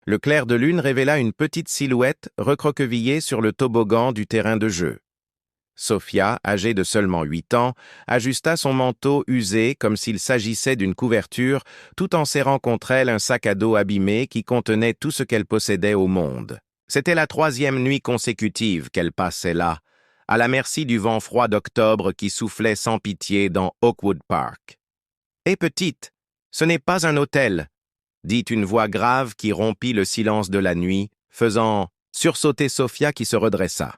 Le clair de lune révéla une petite silhouette recroquevillée sur le toboggan du terrain de jeu. Sophia, âgée de seulement 8 ans, ajusta son manteau usé comme s'il s'agissait d'une couverture, tout en serrant contre elle un sac à dos abîmé qui contenait tout ce qu'elle possédait au monde. C'était la 3e nuit consécutive qu'elle passait là, à la merci du vent froid d'octobre qui soufflait sans pitié dans Oakwood Park. « Hé petite, ce n'est pas un hôtel !» dit une voix grave qui rompit le silence de la nuit, faisant sursauter Sophia qui se redressa.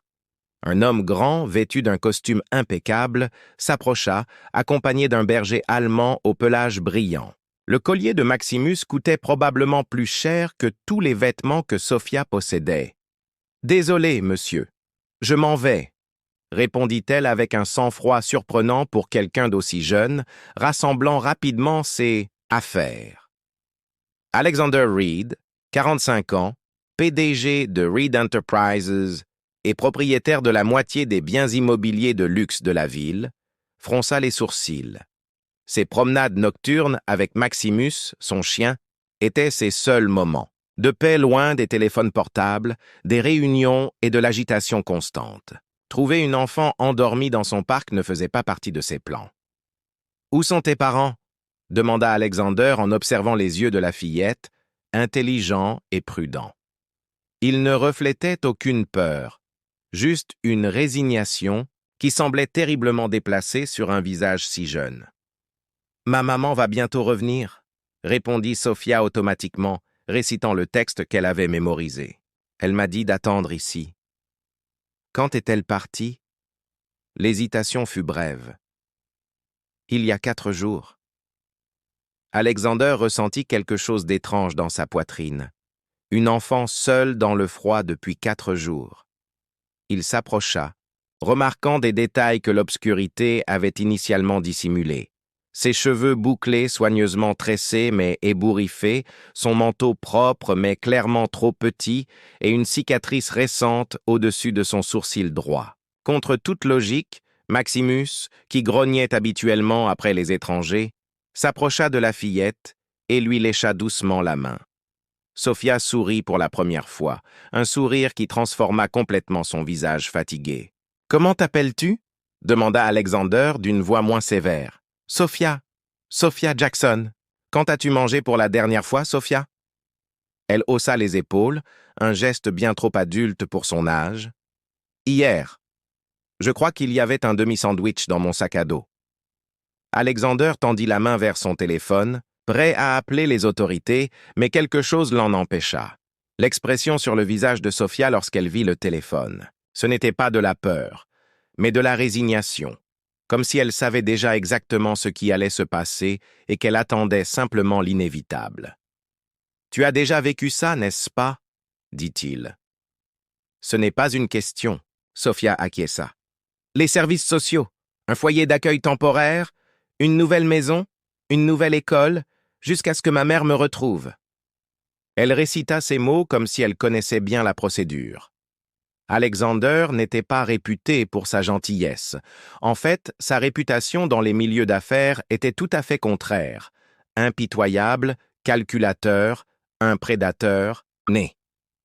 Un homme grand, vêtu d'un costume impeccable, s'approcha, accompagné d'un berger allemand au pelage brillant. Le collier de Maximus coûtait probablement plus cher que tous les vêtements que Sophia possédait. « Désolé, monsieur, je m'en vais », répondit-elle avec un sang-froid surprenant pour quelqu'un d'aussi jeune, rassemblant rapidement ses affaires. Alexander Reed, 45 ans, PDG de Reed Enterprises et propriétaire de la moitié des biens immobiliers de luxe de la ville, fronça les sourcils. Ses promenades nocturnes avec Maximus, son chien, étaient ses seuls moments, de paix loin des téléphones portables, des réunions et de l'agitation constante. Trouver une enfant endormie dans son parc ne faisait pas partie de ses plans. « Où sont tes parents ?» demanda Alexander en observant les yeux de la fillette, intelligent et prudent. Il ne reflétait aucune peur, juste une résignation qui semblait terriblement déplacée sur un visage si jeune. « Ma maman va bientôt revenir », répondit Sophia automatiquement, récitant le texte qu'elle avait mémorisé. « Elle m'a dit d'attendre ici. » Quand est-elle partie? L'hésitation fut brève. « Il y a 4 jours. » Alexander ressentit quelque chose d'étrange dans sa poitrine. Une enfant seule dans le froid depuis 4 jours. Il s'approcha, remarquant des détails que l'obscurité avait initialement dissimulés. Ses cheveux bouclés, soigneusement tressés mais ébouriffés, son manteau propre mais clairement trop petit et une cicatrice récente au-dessus de son sourcil droit. Contre toute logique, Maximus, qui grognait habituellement après les étrangers, s'approcha de la fillette et lui lécha doucement la main. Sophia sourit pour la première fois, un sourire qui transforma complètement son visage fatigué. « Comment t'appelles-tu » demanda Alexander d'une voix moins sévère. « Sophia Jackson. Quand as-tu mangé pour la dernière fois, Sophia » Elle haussa les épaules, un geste bien trop adulte pour son âge. « Hier. Je crois qu'il y avait un demi-sandwich dans mon sac à dos. » Alexander tendit la main vers son téléphone, prêt à appeler les autorités, mais quelque chose l'en empêcha. L'expression sur le visage de Sophia lorsqu'elle vit le téléphone. Ce n'était pas de la peur, mais de la résignation, comme si elle savait déjà exactement ce qui allait se passer et qu'elle attendait simplement l'inévitable. « Tu as déjà vécu ça, n'est-ce pas ?» dit-il. « Ce n'est pas une question, » Sophia acquiesça. « Les services sociaux, un foyer d'accueil temporaire, une nouvelle maison, une nouvelle école, jusqu'à ce que ma mère me retrouve. » Elle récita ces mots comme si elle connaissait bien la procédure. Alexander n'était pas réputé pour sa gentillesse. En fait, sa réputation dans les milieux d'affaires était tout à fait contraire. Impitoyable, calculateur, un prédateur, né.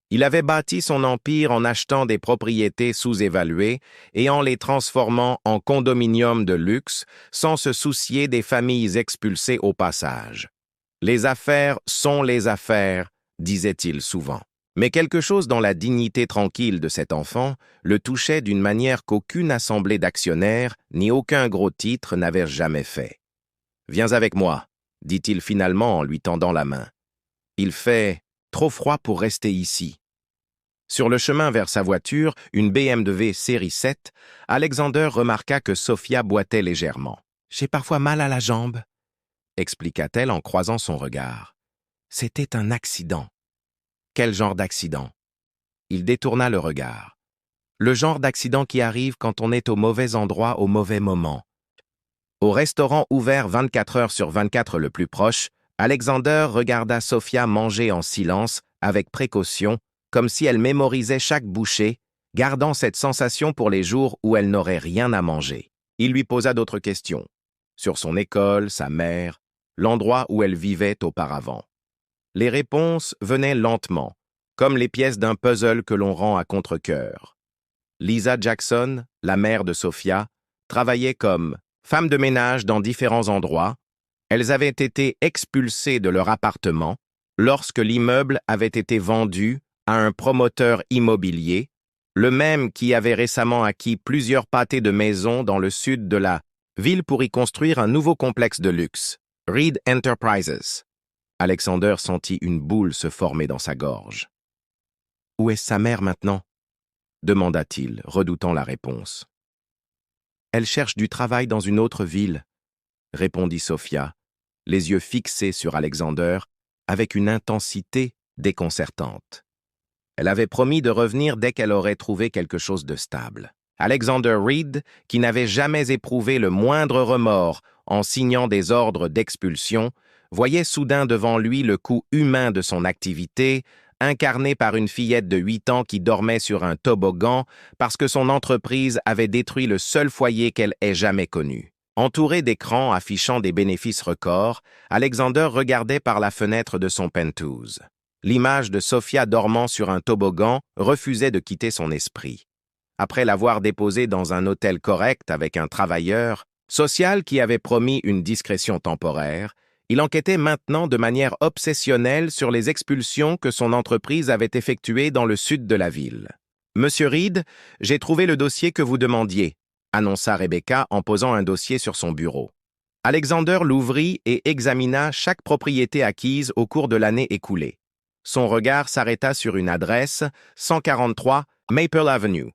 Il avait bâti son empire en achetant des propriétés sous-évaluées et en les transformant en condominiums de luxe sans se soucier des familles expulsées au passage. « Les affaires sont les affaires », disait-il souvent. Mais quelque chose dans la dignité tranquille de cet enfant le touchait d'une manière qu'aucune assemblée d'actionnaires ni aucun gros titre n'avait jamais fait. « Viens avec moi », dit-il finalement en lui tendant la main. « Il fait trop froid pour rester ici. » Sur le chemin vers sa voiture, une BMW série 7, Alexander remarqua que Sophia boitait légèrement. « J'ai parfois mal à la jambe », expliqua-t-elle en croisant son regard. « C'était un accident. » « Quel genre d'accident ?» Il détourna le regard. « Le genre d'accident qui arrive quand on est au mauvais endroit au mauvais moment. » Au restaurant ouvert 24 heures sur 24 le plus proche, Alexander regarda Sophia manger en silence, avec précaution, comme si elle mémorisait chaque bouchée, gardant cette sensation pour les jours où elle n'aurait rien à manger. Il lui posa d'autres questions, sur son école, sa mère, l'endroit où elle vivait auparavant. Les réponses venaient lentement, comme les pièces d'un puzzle que l'on rend à contre-cœur. Lisa Jackson, la mère de Sophia, travaillait comme femme de ménage dans différents endroits. Elles avaient été expulsées de leur appartement lorsque l'immeuble avait été vendu à un promoteur immobilier, le même qui avait récemment acquis plusieurs pâtés de maisons dans le sud de la ville pour y construire un nouveau complexe de luxe, Reed Enterprises. Alexander sentit une boule se former dans sa gorge. « Où est sa mère maintenant » demanda-t-il, redoutant la réponse. « Elle cherche du travail dans une autre ville » répondit Sophia, les yeux fixés sur Alexander avec une intensité déconcertante. Elle avait promis de revenir dès qu'elle aurait trouvé quelque chose de stable. Alexander Reed, qui n'avait jamais éprouvé le moindre remords en signant des ordres d'expulsion, voyait soudain devant lui le coût humain de son activité, incarné par une fillette de 8 ans qui dormait sur un toboggan parce que son entreprise avait détruit le seul foyer qu'elle ait jamais connu. Entouré d'écrans affichant des bénéfices records, Alexander regardait par la fenêtre de son penthouse. L'image de Sophia dormant sur un toboggan refusait de quitter son esprit. Après l'avoir déposée dans un hôtel correct avec un travailleur social qui avait promis une discrétion temporaire, il enquêtait maintenant de manière obsessionnelle sur les expulsions que son entreprise avait effectuées dans le sud de la ville. « Monsieur Reed, j'ai trouvé le dossier que vous demandiez », annonça Rebecca en posant un dossier sur son bureau. Alexander l'ouvrit et examina chaque propriété acquise au cours de l'année écoulée. Son regard s'arrêta sur une adresse, 143 Maple Avenue.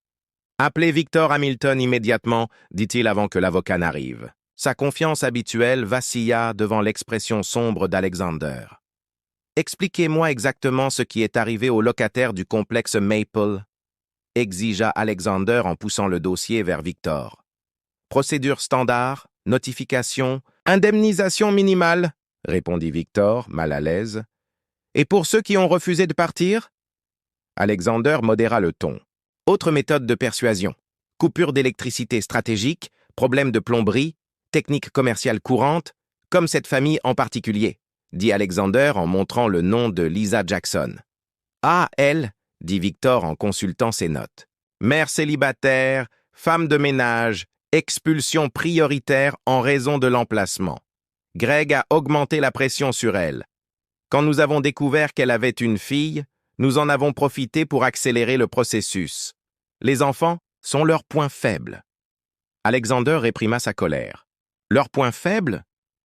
« Appelez Victor Hamilton immédiatement, dit-il avant que l'avocat n'arrive. » Sa confiance habituelle vacilla devant l'expression sombre d'Alexander. « Expliquez-moi exactement ce qui est arrivé aux locataires du complexe Maple, » exigea Alexander en poussant le dossier vers Victor. « Procédure standard, notification, indemnisation minimale, » répondit Victor, mal à l'aise. « Et pour ceux qui ont refusé de partir ?» Alexander modéra le ton. « Autre méthode de persuasion. Coupure d'électricité stratégique, problème de plomberie, technique commerciale courante, comme cette famille en particulier, » dit Alexander en montrant le nom de Lisa Jackson. « Ah, elle » dit Victor en consultant ses notes. « Mère célibataire, femme de ménage, expulsion prioritaire en raison de l'emplacement. Greg a augmenté la pression sur elle. Quand nous avons découvert qu'elle avait une fille, nous en avons profité pour accélérer le processus. Les enfants sont leur point faible. » Alexander réprima sa colère. « Leur point faible ?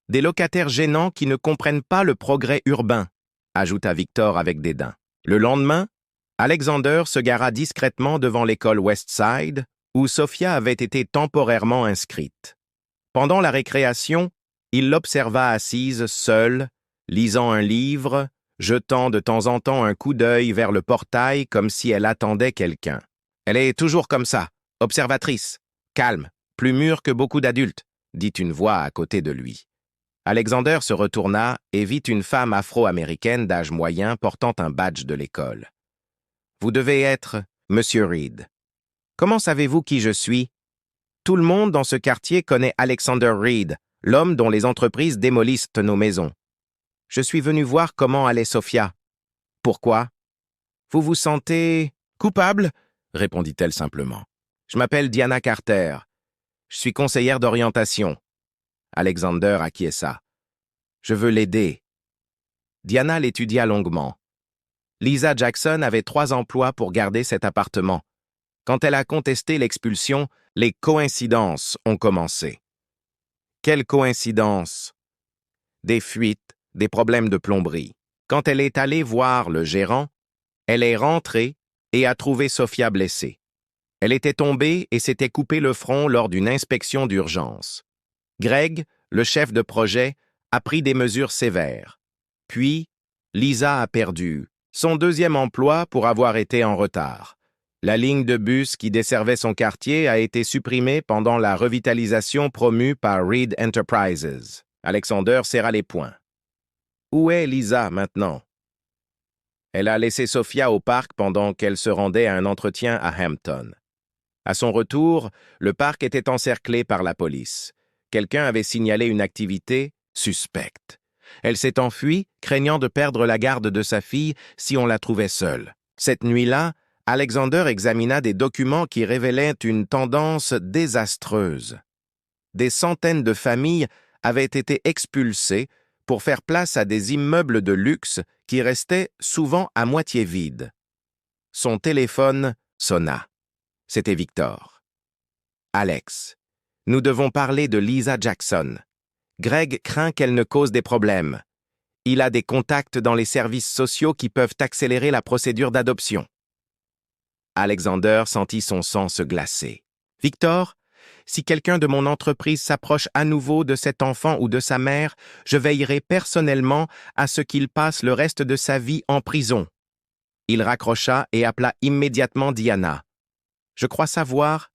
Des locataires gênants qui ne comprennent pas le progrès urbain, » ajouta Victor avec dédain. Le lendemain, Alexander se gara discrètement devant l'école Westside, où Sophia avait été temporairement inscrite. Pendant la récréation, il l'observa assise, seule, lisant un livre, jetant de temps en temps un coup d'œil vers le portail comme si elle attendait quelqu'un. « Elle est toujours comme ça, observatrice, calme, plus mûre que beaucoup d'adultes, » dit une voix à côté de lui. Alexander se retourna et vit une femme afro-américaine d'âge moyen portant un badge de l'école. « Vous devez être Monsieur Reed. Comment savez-vous qui je suis? Tout le monde dans ce quartier connaît Alexander Reed, l'homme dont les entreprises démolissent nos maisons. Je suis venu voir comment allait Sophia. Pourquoi? Vous vous sentez coupable? Répondit-elle simplement. Je m'appelle Diana Carter. Je suis conseillère d'orientation. Alexander acquiesça. Je veux l'aider. Diana l'étudia longuement. Lisa Jackson avait 3 emplois pour garder cet appartement. Quand elle a contesté l'expulsion, les coïncidences ont commencé. Quelle coïncidence? Des fuites, des problèmes de plomberie. Quand elle est allée voir le gérant, elle est rentrée et a trouvé Sophia blessée. Elle était tombée et s'était coupé le front lors d'une inspection d'urgence. Greg, le chef de projet, a pris des mesures sévères. Puis, Lisa a perdu son 2e emploi pour avoir été en retard. La ligne de bus qui desservait son quartier a été supprimée pendant la revitalisation promue par Reed Enterprises. Alexander serra les poings. Où est Lisa maintenant? Elle a laissé Sophia au parc pendant qu'elle se rendait à un entretien à Hampton. À son retour, le parc était encerclé par la police. Quelqu'un avait signalé une activité suspecte. Elle s'est enfuie, craignant de perdre la garde de sa fille si on la trouvait seule. Cette nuit-là, Alexander examina des documents qui révélaient une tendance désastreuse. Des centaines de familles avaient été expulsées pour faire place à des immeubles de luxe qui restaient souvent à moitié vides. Son téléphone sonna. C'était Victor. « Alex, nous devons parler de Lisa Jackson. Greg craint qu'elle ne cause des problèmes. Il a des contacts dans les services sociaux qui peuvent accélérer la procédure d'adoption. » Alexander sentit son sang se glacer. « Victor, si quelqu'un de mon entreprise s'approche à nouveau de cet enfant ou de sa mère, je veillerai personnellement à ce qu'il passe le reste de sa vie en prison. » Il raccrocha et appela immédiatement Diana. « Je crois savoir... »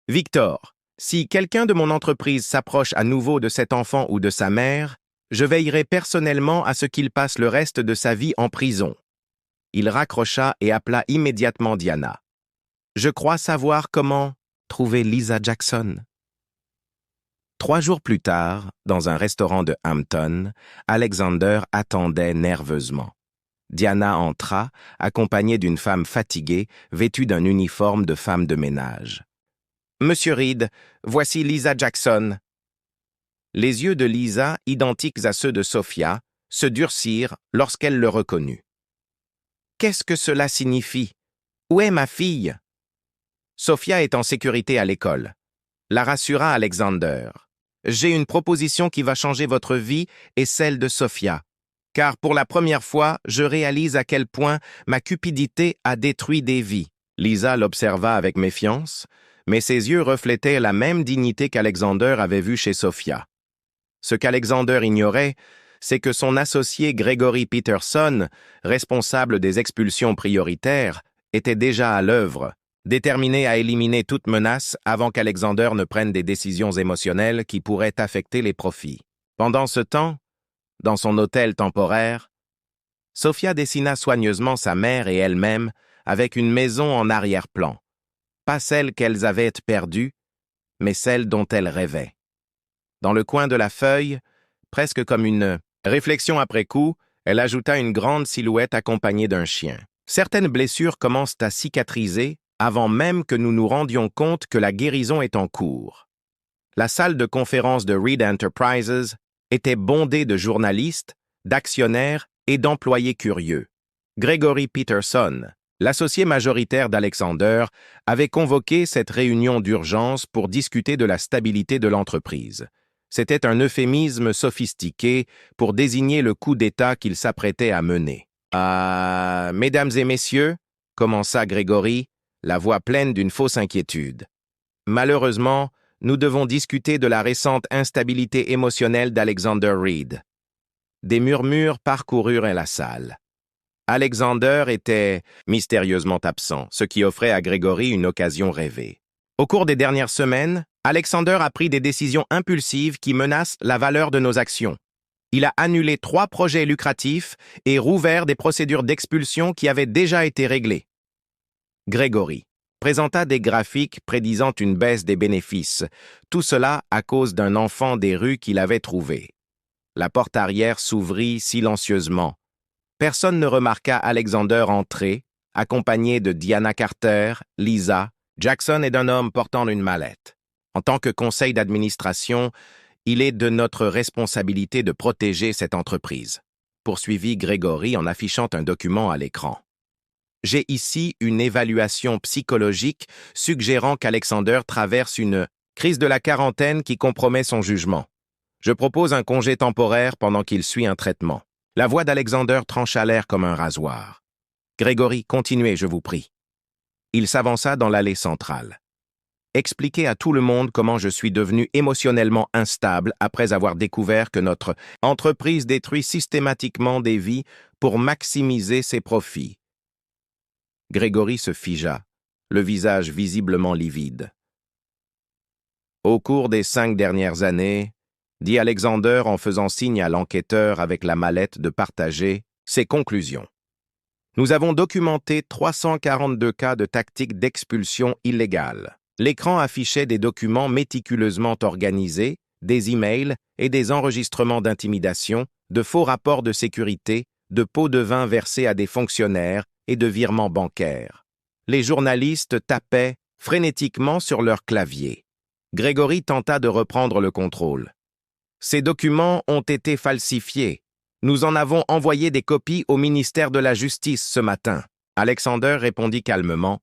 « Victor, si quelqu'un de mon entreprise s'approche à nouveau de cet enfant ou de sa mère, je veillerai personnellement à ce qu'il passe le reste de sa vie en prison. » Il raccrocha et appela immédiatement Diana. « Je crois savoir comment trouver Lisa Jackson. » 3 jours plus tard, dans un restaurant de Hampton, Alexander attendait nerveusement. Diana entra, accompagnée d'une femme fatiguée, vêtue d'un uniforme de femme de ménage. « Monsieur Reed, voici Lisa Jackson. » Les yeux de Lisa, identiques à ceux de Sophia, se durcirent lorsqu'elle le reconnut. « Qu'est-ce que cela signifie? Où est ma fille? » « Sophia est en sécurité à l'école. » La rassura Alexander. « J'ai une proposition qui va changer votre vie et celle de Sophia. Car pour la première fois, je réalise à quel point ma cupidité a détruit des vies. » Lisa l'observa avec méfiance, mais ses yeux reflétaient la même dignité qu'Alexander avait vue chez Sophia. Ce qu'Alexander ignorait, c'est que son associé Gregory Peterson, responsable des expulsions prioritaires, était déjà à l'œuvre, déterminé à éliminer toute menace avant qu'Alexander ne prenne des décisions émotionnelles qui pourraient affecter les profits. Pendant ce temps, dans son hôtel temporaire, Sophia dessina soigneusement sa mère et elle-même avec une maison en arrière-plan. Pas celle qu'elles avaient perdue, mais celle dont elles rêvaient. Dans le coin de la feuille, presque comme une réflexion après coup, elle ajouta une grande silhouette accompagnée d'un chien. Certaines blessures commencent à cicatriser avant même que nous nous rendions compte que la guérison est en cours. La salle de conférence de Reed Enterprises était bondée de journalistes, d'actionnaires et d'employés curieux. Gregory Peterson, l'associé majoritaire d'Alexander, avait convoqué cette réunion d'urgence pour discuter de la stabilité de l'entreprise. C'était un euphémisme sophistiqué pour désigner le coup d'État qu'il s'apprêtait à mener. « Mesdames et messieurs, » commença Gregory, la voix pleine d'une fausse inquiétude. « Malheureusement, nous devons discuter de la récente instabilité émotionnelle d'Alexander Reed. » Des murmures parcoururent la salle. Alexander était mystérieusement absent, ce qui offrait à Gregory une occasion rêvée. Au cours des dernières semaines, Alexander a pris des décisions impulsives qui menacent la valeur de nos actions. Il a annulé 3 projets lucratifs et rouvert des procédures d'expulsion qui avaient déjà été réglées. Gregory présenta des graphiques prédisant une baisse des bénéfices, tout cela à cause d'un enfant des rues qu'il avait trouvé. La porte arrière s'ouvrit silencieusement. Personne ne remarqua Alexander entrer, accompagné de Diana Carter, Lisa, Jackson et d'un homme portant une mallette. En tant que conseil d'administration, il est de notre responsabilité de protéger cette entreprise, poursuivit Gregory en affichant un document à l'écran. J'ai ici une évaluation psychologique suggérant qu'Alexander traverse une crise de la quarantaine qui compromet son jugement. Je propose un congé temporaire pendant qu'il suit un traitement. La voix d'Alexander trancha l'air comme un rasoir. Gregory, continuez, je vous prie. Il s'avança dans l'allée centrale. Expliquez à tout le monde comment je suis devenu émotionnellement instable après avoir découvert que notre entreprise détruit systématiquement des vies pour maximiser ses profits. Gregory se figea, le visage visiblement livide. Au cours des 5 dernières années, dit Alexander en faisant signe à l'enquêteur avec la mallette de partager ses conclusions. Nous avons documenté 342 cas de tactiques d'expulsion illégale. L'écran affichait des documents méticuleusement organisés, des emails et des enregistrements d'intimidation, de faux rapports de sécurité, de pots de vin versés à des fonctionnaires et de virements bancaires. Les journalistes tapaient frénétiquement sur leur clavier. Grégory tenta de reprendre le contrôle. Ces documents ont été falsifiés. Nous en avons envoyé des copies au ministère de la Justice ce matin. Alexander répondit calmement,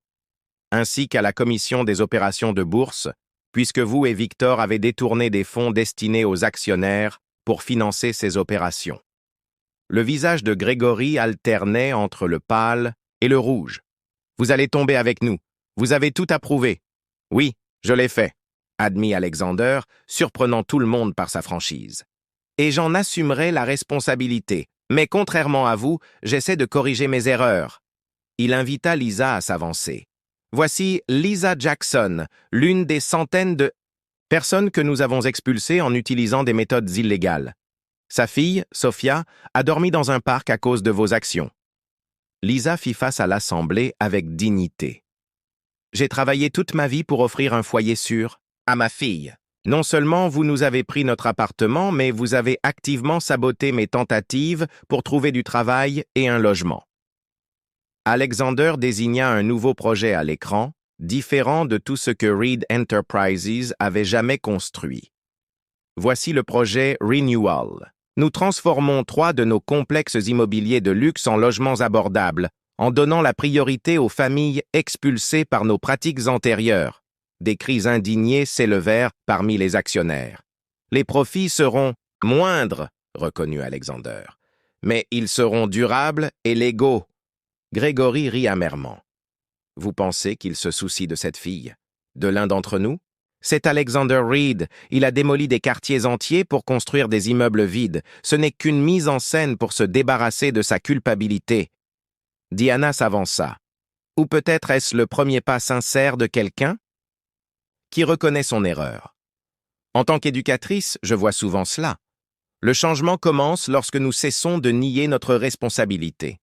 ainsi qu'à la commission des opérations de bourse, puisque vous et Victor avez détourné des fonds destinés aux actionnaires pour financer ces opérations. Le visage de Grégory alternait entre le pâle et le rouge. Vous allez tomber avec nous. Vous avez tout approuvé. Oui, je l'ai fait, admit Alexander, surprenant tout le monde par sa franchise. Et j'en assumerai la responsabilité. Mais contrairement à vous, j'essaie de corriger mes erreurs. Il invita Lisa à s'avancer. Voici Lisa Jackson, l'une des centaines de personnes que nous avons expulsées en utilisant des méthodes illégales. Sa fille, Sophia, a dormi dans un parc à cause de vos actions. Lisa fit face à l'Assemblée avec dignité. J'ai travaillé toute ma vie pour offrir un foyer sûr à ma fille. Non seulement vous nous avez pris notre appartement, mais vous avez activement saboté mes tentatives pour trouver du travail et un logement. Alexander désigna un nouveau projet à l'écran, différent de tout ce que Reed Enterprises avait jamais construit. Voici le projet Renewal. Nous transformons 3 de nos complexes immobiliers de luxe en logements abordables, en donnant la priorité aux familles expulsées par nos pratiques antérieures. Des cris indignés s'élevèrent parmi les actionnaires. Les profits seront moindres, reconnut Alexander, mais ils seront durables et légaux. Grégory rit amèrement. Vous pensez qu'il se soucie de cette fille? De l'un d'entre nous? C'est Alexander Reed. Il a démoli des quartiers entiers pour construire des immeubles vides. Ce n'est qu'une mise en scène pour se débarrasser de sa culpabilité. Diana s'avança. Ou peut-être est-ce le premier pas sincère de quelqu'un qui reconnaît son erreur. En tant qu'éducatrice, je vois souvent cela. Le changement commence lorsque nous cessons de nier notre responsabilité.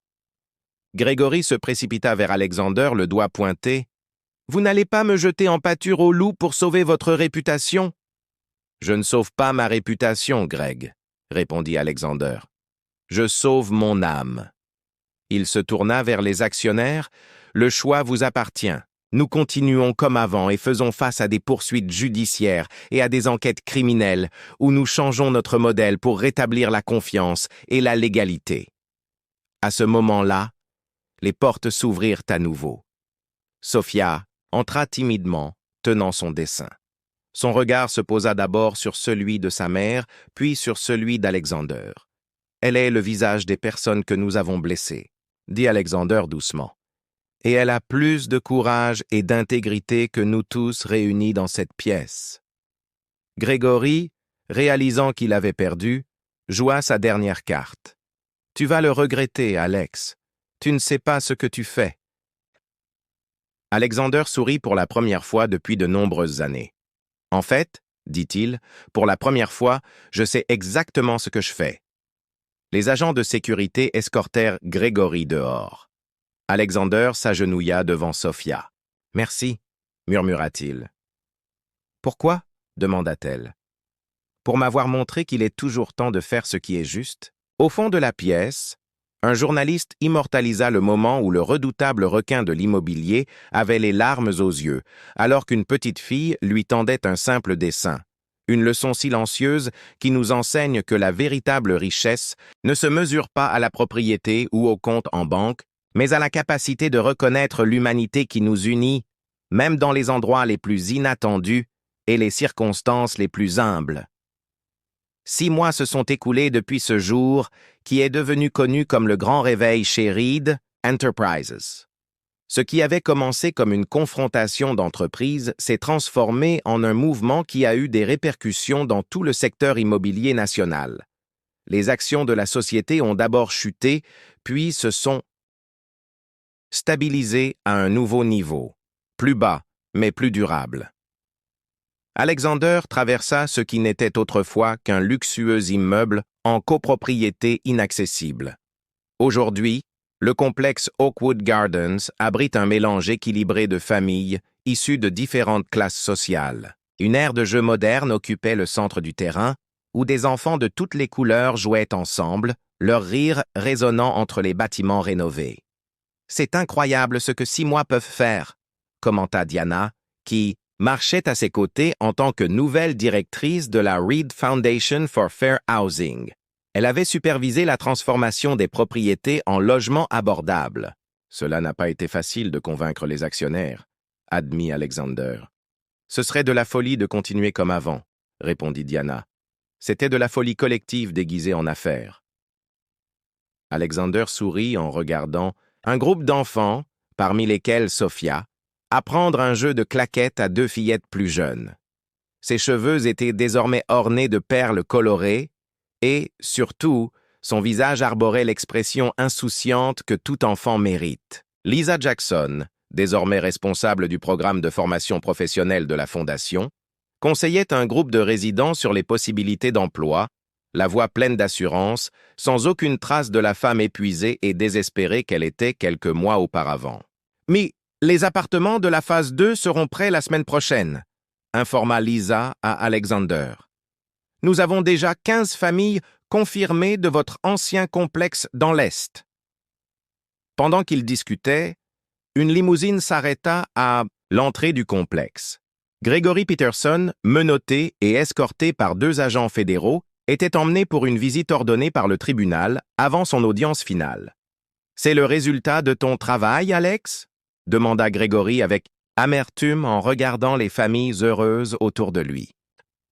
Grégory se précipita vers Alexander, le doigt pointé. « Vous n'allez pas me jeter en pâture au loup pour sauver votre réputation ?»« Je ne sauve pas ma réputation, Greg, » répondit Alexander. « Je sauve mon âme. » Il se tourna vers les actionnaires. « Le choix vous appartient. Nous continuons comme avant et faisons face à des poursuites judiciaires et à des enquêtes criminelles où nous changeons notre modèle pour rétablir la confiance et la légalité. » À ce moment-là, les portes s'ouvrirent à nouveau. Sophia entra timidement, tenant son dessin. Son regard se posa d'abord sur celui de sa mère, puis sur celui d'Alexander. « Elle est le visage des personnes que nous avons blessées, » dit Alexander doucement. « Et elle a plus de courage et d'intégrité que nous tous réunis dans cette pièce. » Grégory, réalisant qu'il avait perdu, joua sa dernière carte. « Tu vas le regretter, Alex. Tu ne sais pas ce que tu fais. » Alexander sourit pour la première fois depuis de nombreuses années. « En fait, dit-il, pour la première fois, je sais exactement ce que je fais. » Les agents de sécurité escortèrent Grégory dehors. Alexander s'agenouilla devant Sophia. « Merci, » murmura-t-il. « Pourquoi ?» demanda-t-elle. « Pour m'avoir montré qu'il est toujours temps de faire ce qui est juste. » Au fond de la pièce, un journaliste immortalisa le moment où le redoutable requin de l'immobilier avait les larmes aux yeux, alors qu'une petite fille lui tendait un simple dessin. Une leçon silencieuse qui nous enseigne que la véritable richesse ne se mesure pas à la propriété ou au compte en banque, mais à la capacité de reconnaître l'humanité qui nous unit, même dans les endroits les plus inattendus et les circonstances les plus humbles. 6 mois se sont écoulés depuis ce jour qui est devenu connu comme le grand réveil chez Reed Enterprises. Ce qui avait commencé comme une confrontation d'entreprises s'est transformé en un mouvement qui a eu des répercussions dans tout le secteur immobilier national. Les actions de la société ont d'abord chuté, puis se sont stabilisées à un nouveau niveau, plus bas, mais plus durable. Alexander traversa ce qui n'était autrefois qu'un luxueux immeuble en copropriété inaccessible. Aujourd'hui, le complexe Oakwood Gardens abrite un mélange équilibré de familles issues de différentes classes sociales. Une aire de jeu moderne occupait le centre du terrain, où des enfants de toutes les couleurs jouaient ensemble, leur rire résonnant entre les bâtiments rénovés. « C'est incroyable ce que 6 mois peuvent faire », commenta Diana, qui marchait à ses côtés en tant que nouvelle directrice de la Reed Foundation for Fair Housing. Elle avait supervisé la transformation des propriétés en logements abordables. Cela n'a pas été facile de convaincre les actionnaires, admit Alexander. Ce serait de la folie de continuer comme avant, répondit Diana. C'était de la folie collective déguisée en affaires. Alexander sourit en regardant un groupe d'enfants, parmi lesquels Sophia, apprendre un jeu de claquettes à 2 fillettes plus jeunes. Ses cheveux étaient désormais ornés de perles colorées et, surtout, son visage arborait l'expression insouciante que tout enfant mérite. Lisa Jackson, désormais responsable du programme de formation professionnelle de la Fondation, conseillait un groupe de résidents sur les possibilités d'emploi, la voix pleine d'assurance, sans aucune trace de la femme épuisée et désespérée qu'elle était quelques mois auparavant. « Mais les appartements de la phase 2 seront prêts la semaine prochaine », informa Lisa à Alexander. « Nous avons déjà 15 familles confirmées de votre ancien complexe dans l'Est. » Pendant qu'ils discutaient, une limousine s'arrêta à l'entrée du complexe. Gregory Peterson, menotté et escorté par 2 agents fédéraux, était emmené pour une visite ordonnée par le tribunal avant son audience finale. « C'est le résultat de ton travail, Alex ?» demanda Gregory avec amertume en regardant les familles heureuses autour de lui.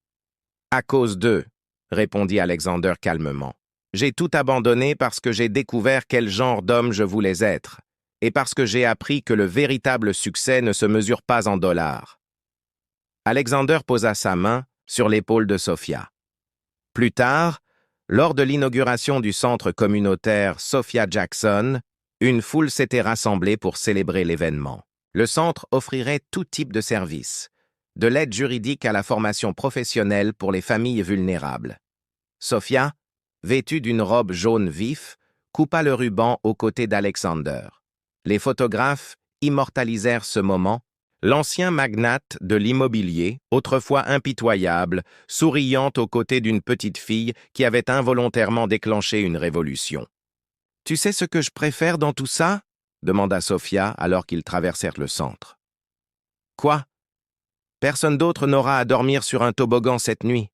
« À cause d'eux, » répondit Alexander calmement. « J'ai tout abandonné parce que j'ai découvert quel genre d'homme je voulais être, et parce que j'ai appris que le véritable succès ne se mesure pas en dollars. » Alexander posa sa main sur l'épaule de Sophia. Plus tard, lors de l'inauguration du centre communautaire Sophia Jackson, une foule s'était rassemblée pour célébrer l'événement. Le centre offrirait tout type de services, de l'aide juridique à la formation professionnelle pour les familles vulnérables. Sophia, vêtue d'une robe jaune vif, coupa le ruban aux côtés d'Alexander. Les photographes immortalisèrent ce moment, l'ancien magnate de l'immobilier, autrefois impitoyable, souriant aux côtés d'une petite fille qui avait involontairement déclenché une révolution. « Tu sais ce que je préfère dans tout ça ?» demanda Sophia alors qu'ils traversèrent le centre. « Quoi ? Personne d'autre n'aura à dormir sur un toboggan cette nuit. »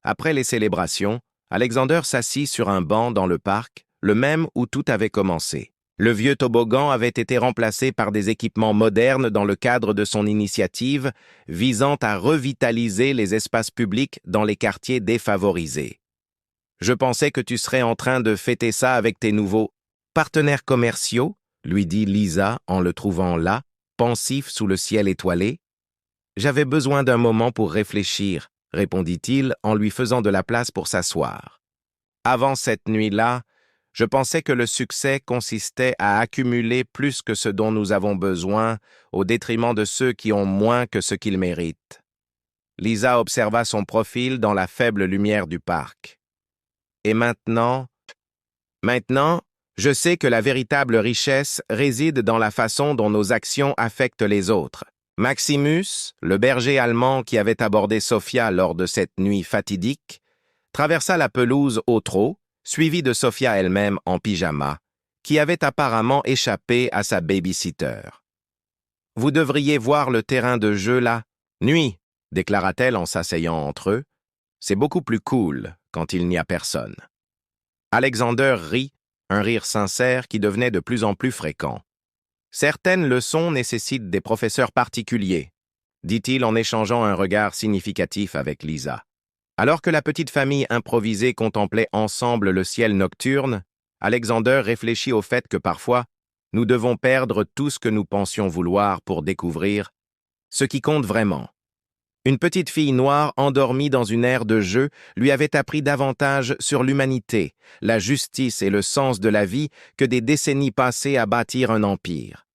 Après les célébrations, Alexander s'assit sur un banc dans le parc, le même où tout avait commencé. Le vieux toboggan avait été remplacé par des équipements modernes dans le cadre de son initiative visant à revitaliser les espaces publics dans les quartiers défavorisés. « Je pensais que tu serais en train de fêter ça avec tes nouveaux partenaires commerciaux, » lui dit Lisa en le trouvant là, pensif sous le ciel étoilé. « J'avais besoin d'un moment pour réfléchir, » répondit-il en lui faisant de la place pour s'asseoir. « Avant cette nuit-là, je pensais que le succès consistait à accumuler plus que ce dont nous avons besoin au détriment de ceux qui ont moins que ce qu'ils méritent. » Lisa observa son profil dans la faible lumière du parc. « Et maintenant, je sais que la véritable richesse réside dans la façon dont nos actions affectent les autres. » Maximus, le berger allemand qui avait abordé Sophia lors de cette nuit fatidique, traversa la pelouse au trot, suivi de Sophia elle-même en pyjama, qui avait apparemment échappé à sa baby-sitter. « Vous devriez voir le terrain de jeu là. Nuit, » déclara-t-elle en s'asseyant entre eux. « C'est beaucoup plus cool quand il n'y a personne. » Alexander rit, un rire sincère qui devenait de plus en plus fréquent. « Certaines leçons nécessitent des professeurs particuliers, » dit-il en échangeant un regard significatif avec Lisa. Alors que la petite famille improvisée contemplait ensemble le ciel nocturne, Alexander réfléchit au fait que parfois, nous devons perdre tout ce que nous pensions vouloir pour découvrir ce qui compte vraiment. Une petite fille noire endormie dans une aire de jeu lui avait appris davantage sur l'humanité, la justice et le sens de la vie que des décennies passées à bâtir un empire.